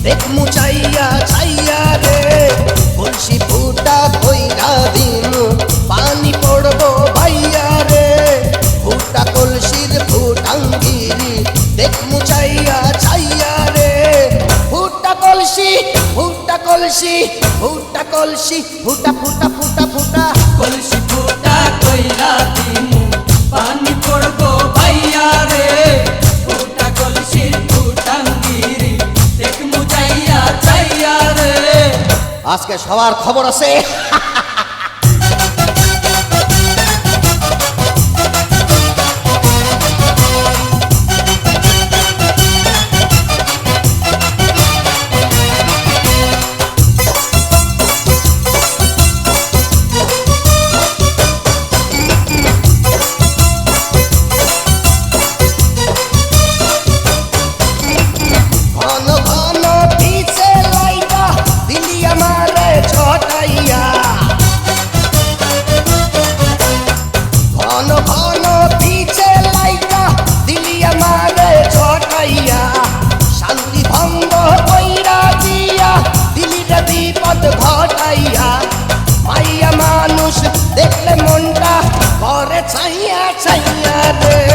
দেখমু চাইয়া চাইয়া রে কলসি ফুটা কইরা দিমু পানি পড়বো ভাইয়া রে ফুটা কলসির ফুটাঙ্গিরি দেখমু চাইয়া চাইয়া রে ফুটা কলসি ফুটা কলসি ফুটা কলসি ফুটা ফুটা ফুটা ফুটা কলসি ফুটা কইরা দিমু পানি পড়বো ভাইয়া রে ফুটা কলসির ফুটাঙ্গিরি দেখমু চাইয়া চাইয়া রে। আজকে সবার খবর আছে। ঘন ঘন পিছে লাইবা দিলি আমারে ছটাইয়া ঘন ঘন পিছে লাইবা দিলি আমারে ছটাইয়া শান্তি ভঙ্গ কইরা দিয়া দিলি রে বিপদ ঘটাইয়া মাইয়া মানুষ দেখলে মনটা করে ছাইয়া ছাইয়া রে